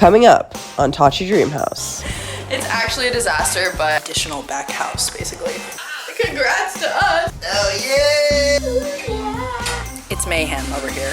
Coming up on Tachi Dream House. It's actually a disaster, but additional back house, basically. Congrats to us! Oh yeah! It's mayhem over here.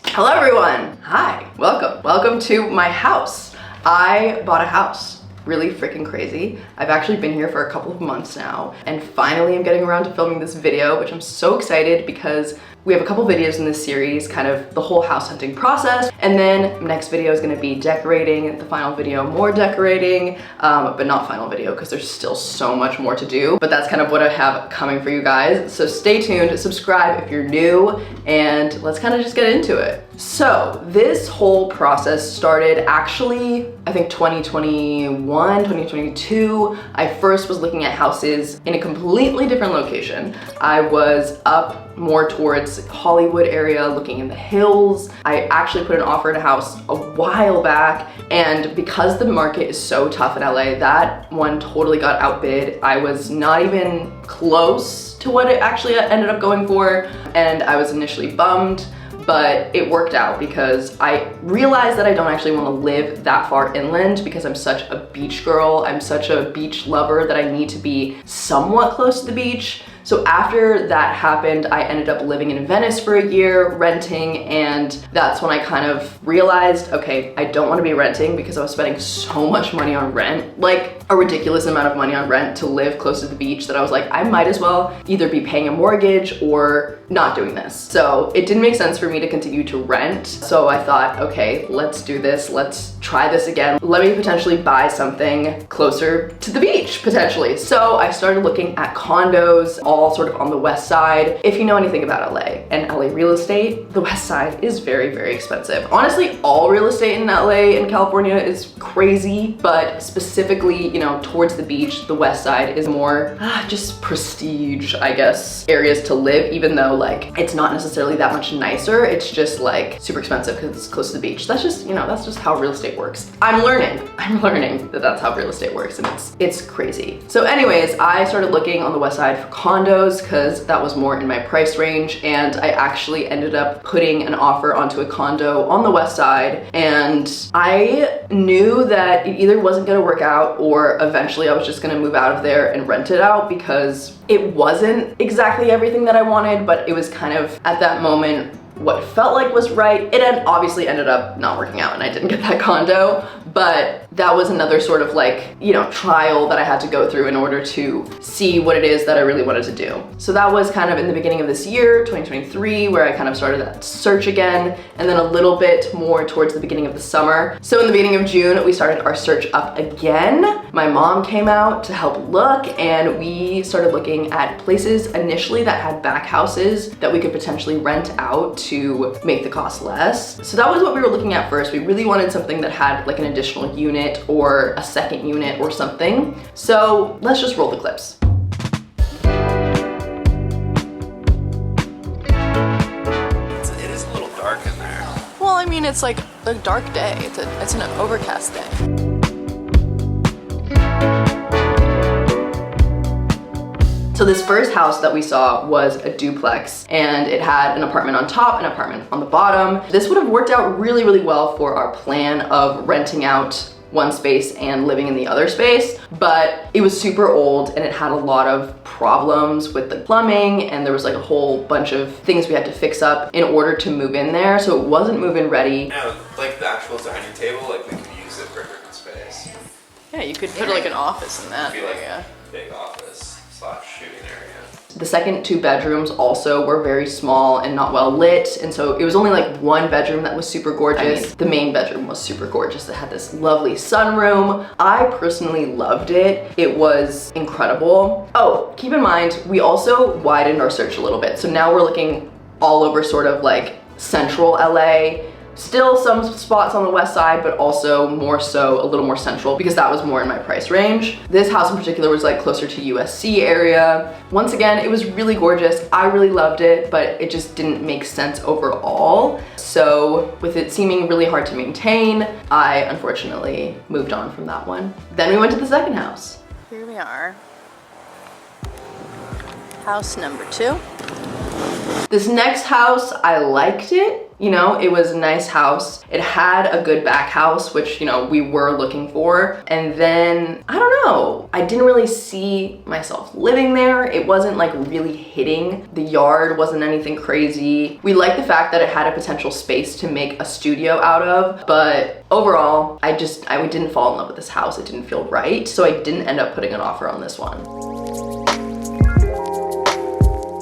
Hello everyone! Hi, welcome. Welcome to my house. I bought a house. Really freaking crazy. I've actually been here for a couple of months now, and finally I'm getting around to filming this video, which I'm so excited because we have a couple videos in this series, kind of the whole house hunting process, and then next video is going to be decorating, the final video more decorating, but not final video because there's still so much more to do, but that's kind of what I have coming for you guys. So stay tuned, subscribe if you're new, and let's kind of just get into it. So this whole process started actually, I think 2021, 2022. I first was looking at houses in a completely different location. I was up more towards Hollywood area, looking in the hills. I actually put an offer in a house a while back, and because the market is so tough in LA, that one totally got outbid. I was not even close to what it actually ended up going for, and I was initially bummed, but it worked out because I realized that I don't actually want to live that far inland because I'm such a beach girl. I'm such a beach lover that I need to be somewhat close to the beach. So after that happened, I ended up living in Venice for a year, renting, and that's when I kind of realized, okay, I don't want to be renting because I was spending so much money on rent, like a ridiculous amount of money on rent to live close to the beach, that I was like, I might as well either be paying a mortgage or not doing this. So it didn't make sense for me to continue to rent. So I thought, okay, let's do this. Let's try this again. Let me potentially buy something closer to the beach, potentially. So I started looking at condos, all sort of on the west side. If you know anything about LA and LA real estate, the west side is very, very expensive. Honestly, all real estate in LA and California is crazy, but specifically, you know, towards the beach, the west side is more just prestige, I guess, areas to live, even though like it's not necessarily that much nicer. It's just like super expensive because it's close to the beach. That's just, you know, that's just how real estate works. I'm learning that that's how real estate works, and it's crazy. So anyways, I started looking on the west side for condos because that was more in my price range, and I actually ended up putting an offer onto a condo on the west side, and I knew that it either wasn't gonna work out or eventually I was just gonna move out of there and rent it out because it wasn't exactly everything that I wanted, but it was kind of at that moment what felt like was right. It obviously ended up not working out and I didn't get that condo, but that was another sort of like, you know, trial that I had to go through in order to see what it is that I really wanted to do. So that was kind of in the beginning of this year, 2023, where I kind of started that search again, and then a little bit more towards the beginning of the summer. So in the beginning of June, we started our search up again. My mom came out to help look, and we started looking at places initially that had back houses that we could potentially rent out to make the cost less. So that was what we were looking at first. We really wanted something that had like an additional unit or a second unit or something. So let's just roll the clips. It is a little dark in there. Well, I mean, it's like a dark day. It's an overcast day. So this first house that we saw was a duplex, and it had an apartment on top, an apartment on the bottom. This would have worked out really, really well for our plan of renting out one space and living in the other space, but it was super old and it had a lot of problems with the plumbing, and there was like a whole bunch of things we had to fix up in order to move in there, so it wasn't move-in ready. Yeah, like the actual dining table, like we could use it for a different space. Yeah, you could put like an office in that It'd be like area. a big office / shooting area. The second two bedrooms also were very small and not well lit, and so it was only like one bedroom that was super gorgeous. I mean, the main bedroom was super gorgeous. It had this lovely sunroom. I personally loved it. It was incredible. Oh, keep in mind, we also widened our search a little bit. So now we're looking all over sort of like central LA. Still some spots on the west side, but also more so a little more central because that was more in my price range. This house in particular was like closer to USC area. Once again, it was really gorgeous. I really loved it, but it just didn't make sense overall. So with it seeming really hard to maintain, I unfortunately moved on from that one. Then we went to the second house. Here we are. House number 2. This next house, I liked it. You know, it was a nice house. It had a good back house, which, you know, we were looking for. And then, I don't know, I didn't really see myself living there. It wasn't like really hitting. The yard wasn't anything crazy. We liked the fact that it had a potential space to make a studio out of, but overall, I didn't fall in love with this house. It didn't feel right. So I didn't end up putting an offer on this one.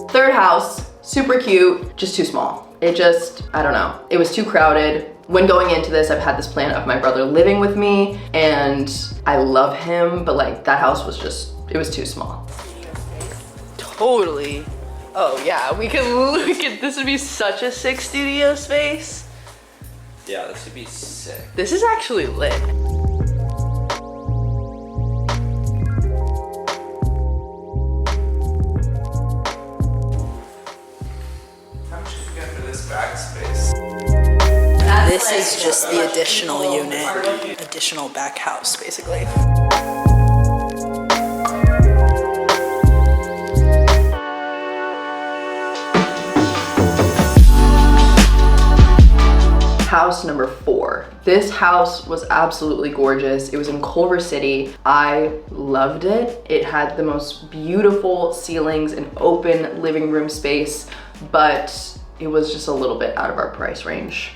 Third house, super cute, just too small. I don't know. It was too crowded. When going into this, I've had this plan of my brother living with me and I love him, but like that house was it was too small. Totally. Oh yeah, we can look at, this would be such a sick studio space. Yeah, this would be sick. This is actually lit. How much did you get for this backspace? This is just the additional unit, additional back house, basically. House number 4. This house was absolutely gorgeous. It was in Culver City. I loved it. It had the most beautiful ceilings and open living room space, but it was just a little bit out of our price range.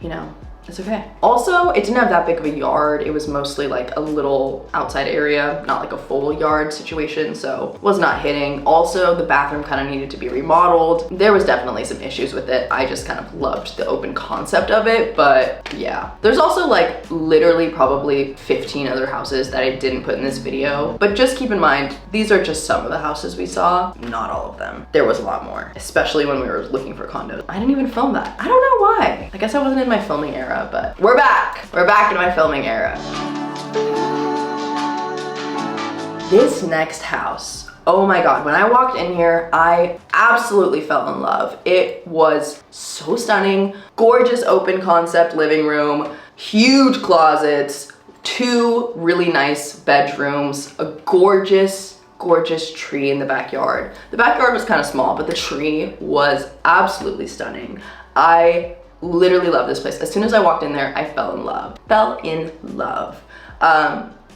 You know, it's okay. Also, it didn't have that big of a yard. It was mostly like a little outside area, not like a full yard situation, so was not hitting. Also, the bathroom kind of needed to be remodeled. There was definitely some issues with it. I just kind of loved the open concept of it, but yeah. There's also like literally probably 15 other houses that I didn't put in this video, but just keep in mind, these are just some of the houses we saw, not all of them. There was a lot more, especially when we were looking for condos. I didn't even film that. I don't know why. I guess I wasn't in my filming era, but we're back. We're back in my filming era. This next house, oh my God, when I walked in here, I absolutely fell in love. It was so stunning, gorgeous open concept living room, huge closets, 2 really nice bedrooms, a gorgeous tree in the backyard. The backyard was kind of small, but the tree was absolutely stunning. I literally love this place. As soon as I walked in there, I fell in love.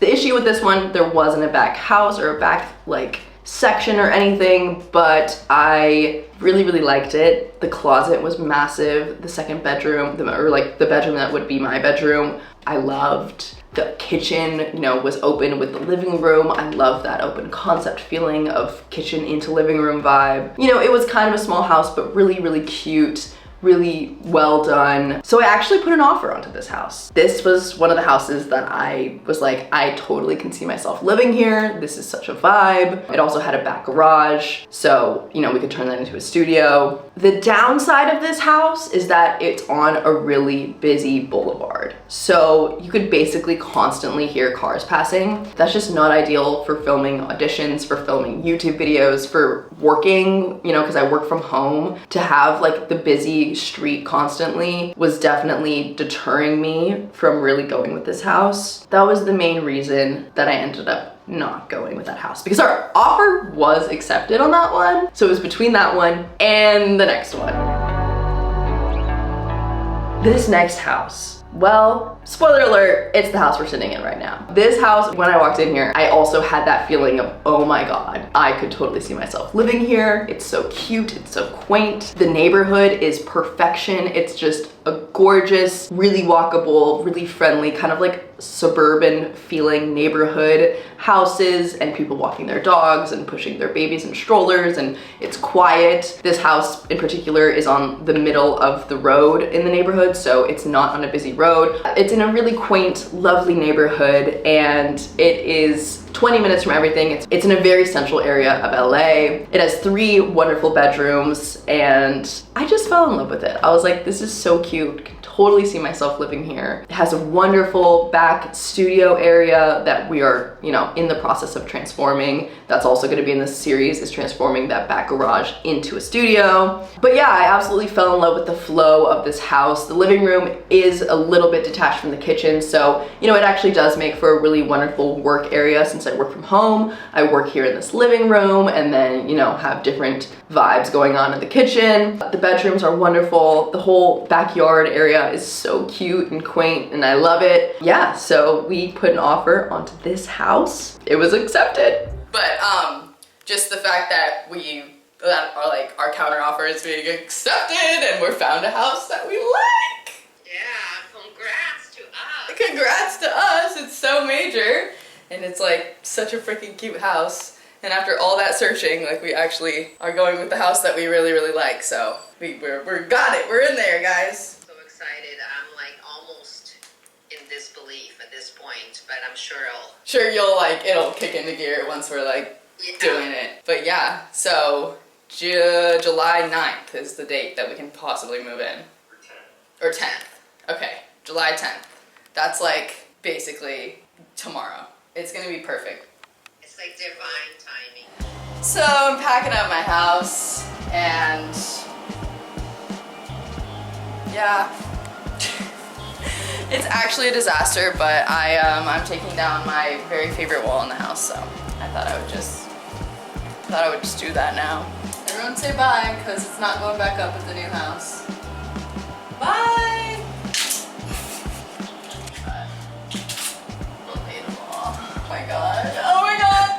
The issue with this one, there wasn't a back house or a back like section or anything, but I really liked it. The closet was massive. The second bedroom, or like the bedroom that would be my bedroom, I loved. The kitchen, you know, was open with the living room. I love that open concept feeling of kitchen into living room vibe. You know, it was kind of a small house, but really cute. Really well done. So I actually put an offer onto this house. This was one of the houses that I was like, I totally can see myself living here. This is such a vibe. It also had a back garage, so, you know, we could turn that into a studio. The downside of this house is that it's on a really busy boulevard. So you could basically constantly hear cars passing. That's just not ideal for filming auditions, for filming YouTube videos, for working, you know, because I work from home. To have like the busy street constantly was definitely deterring me from really going with this house. That was the main reason that I ended up not going with that house, because our offer was accepted on that one. So it was between that one and the next one. This next house, well, spoiler alert, it's the house we're sitting in right now. This house, when I walked in here, I also had that feeling of, oh my God, I could totally see myself living here. It's so cute, it's so quaint. The neighborhood is perfection. It's just a gorgeous, really walkable, really friendly, kind of like suburban feeling neighborhood. Houses and people walking their dogs and pushing their babies in strollers, and it's quiet. This house in particular is on the middle of the road in the neighborhood, so it's not on a busy road. It's in a really quaint, lovely neighborhood, and it is 20 minutes from everything. It's in a very central area of LA. It has 3 wonderful bedrooms, and I just fell in love with it. I was like, this is so cute. Can totally see myself living here. It has a wonderful back studio area that we are you know, in the process of transforming. That's also gonna be in this series, is transforming that back garage into a studio. But yeah, I absolutely fell in love with the flow of this house. The living room is a little bit detached from the kitchen, so, you know, it actually does make for a really wonderful work area. Since I work from home, I work here in this living room and then, you know, have different vibes going on in the kitchen. The bedrooms are wonderful. The whole backyard area is so cute and quaint and I love it. Yeah, so we put an offer onto this house. It was accepted. But just the fact that our counter offer is being accepted and we're found a house that we like. Yeah, congrats to us. Congrats to us, it's so major. And it's like such a freaking cute house. And after all that searching, like we actually are going with the house that we really, really like. So we're got it, we're in there, guys. So excited, I'm like almost in disbelief at this point, but I'm sure It'll kick into gear once we're like yeah. doing it. But yeah, so July 9th is the date that we can possibly move in. Or 10th. Okay, July 10th. That's like basically tomorrow. It's gonna be perfect. It's like divine timing. So I'm packing up my house and yeah. It's actually a disaster, but I'm taking down my very favorite wall in the house, so I thought I would just do that now. Everyone say bye, because it's not going back up at the new house. Bye! Oh my god. Oh my god,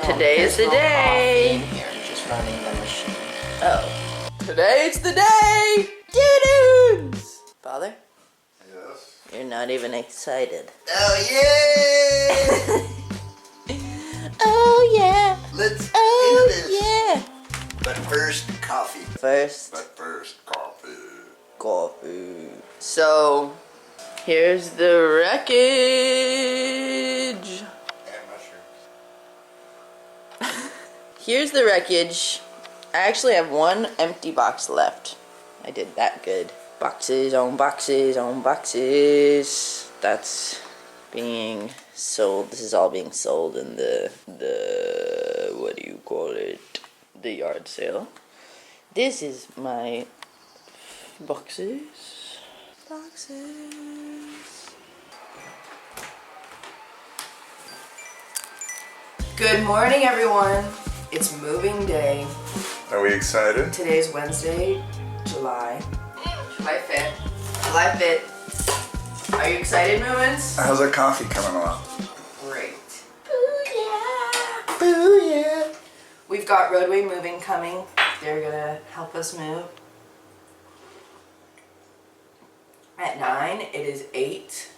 no! Today is the day. Here, just running the machine. Oh. Today's the day! Doo-doos! Father? Yes. You're not even excited. Oh yeah! Oh yeah. Let's Oh do this. yeah. But first, coffee. First, Coffee. coffee. So, here's the wreckage. And mushrooms. Here's the wreckage. I actually have one empty box left. I did that good. Boxes on boxes on boxes. That's being sold. This is all being sold in the what do you call it? The yard sale. This is my boxes. Boxes. Good morning, everyone. It's moving day. Are we excited? Today's Wednesday, July 5th. July 5th. Are you excited, Movins? How's our coffee coming along? Great. Booyah! We've got Roadway Moving coming. They're gonna help us move. At 9, it is 8.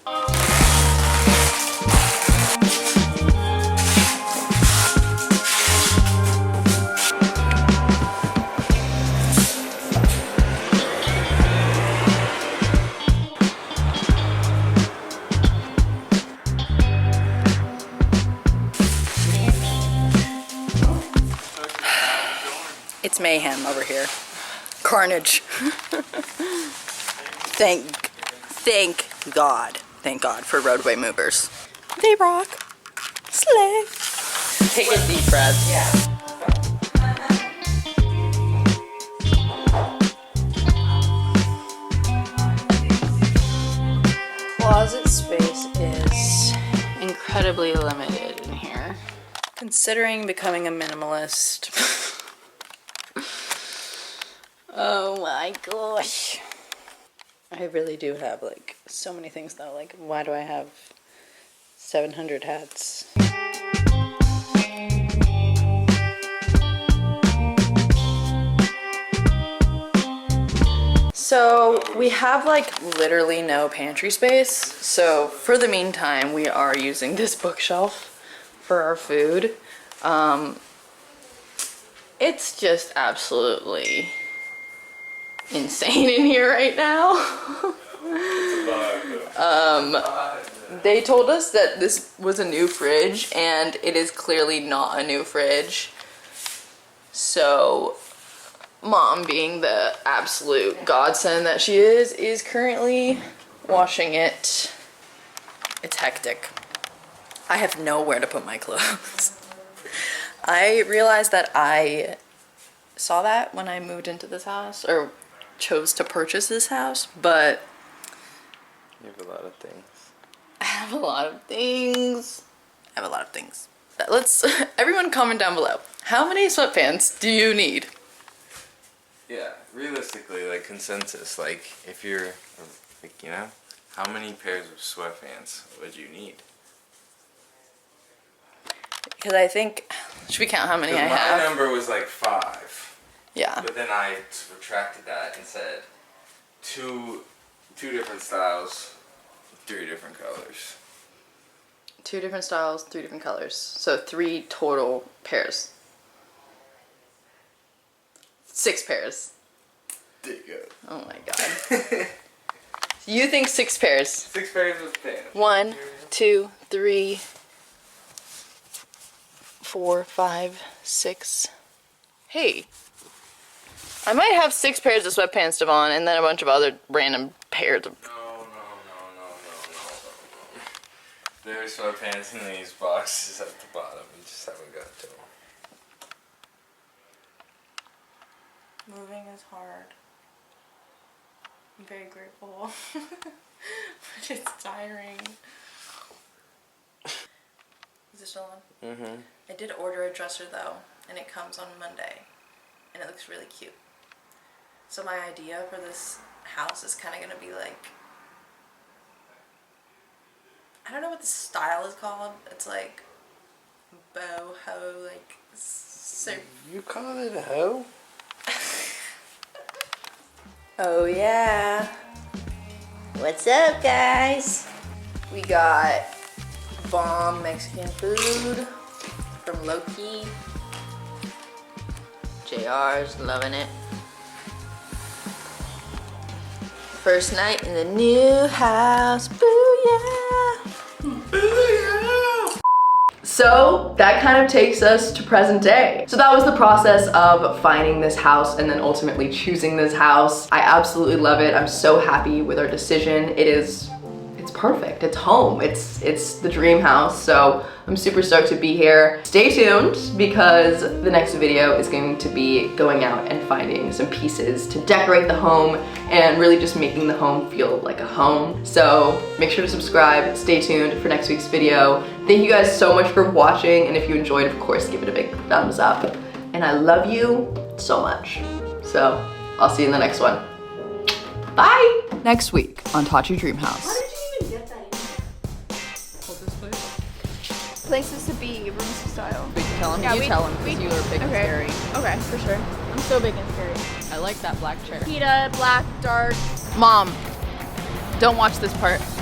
It's mayhem over here. Carnage. Thank God. Thank God for roadway movers. They rock. Slay. Take a deep breath. Yeah. Closet space is incredibly limited in here. Considering becoming a minimalist. Oh my gosh. I really do have like so many things though. Like, why do I have 700 hats? So we have like literally no pantry space. So for the meantime, we are using this bookshelf for our food. It's just absolutely insane in here right now. They told us that this was a new fridge and it is clearly not a new fridge. So Mom, being the absolute godsend that she is currently washing it. It's hectic. I have nowhere to put my clothes. I realized that I saw that when I moved into this house, or chose to purchase this house, but You have a lot of things. I have a lot of things. I have a lot of things. Let's, everyone comment down below. How many sweatpants do you need? Yeah, realistically, like consensus, like if you're, like, you know, how many pairs of sweatpants would you need? Because I think, should we count how many I My have? number was like 5, Yeah. but then I retracted that and said two different styles, 3 different colors. 2 different styles, 3 different colors. So 3 total pairs. 6 pairs. There you go. Oh my god. You think 6 pairs? 6 pairs of pants. 1, 2, 3, 4, 5, 6. Hey. I might have 6 pairs of sweatpants, Devon, and then a bunch of other random pairs of... No. There's sweatpants in these boxes at the bottom. You just haven't got to them. Moving is hard. I'm very grateful. But it's tiring. Is it still on? Mm-hmm. I did order a dresser though, and it comes on Monday. And it looks really cute. So my idea for this house is kind of going to be like, I don't know what the style is called. It's like boho, like You call it a hoe? Oh yeah. What's up, guys? We got bomb Mexican food from Loki. JR's loving it. First night in the new house. Booyah! So that kind of takes us to present day. So that was the process of finding this house and then ultimately choosing this house. I absolutely love it. I'm so happy with our decision. It's perfect. It's home. It's the dream house. So I'm super stoked to be here. Stay tuned because the next video is going to be going out and finding some pieces to decorate the home and really just making the home feel like a home. So make sure to subscribe. Stay tuned for next week's video. Thank you guys so much for watching, and if you enjoyed, of course, give it a big thumbs up. And I love you so much. So I'll see you in the next one. Bye! Next week on Tachi Dream House. Places to be, rooms style. Tell him, Yeah, you we- tell him, because you are big and scary. Okay, for sure. I'm so big and scary. I like that black chair. Pita, black, dark. Mom, don't watch this part.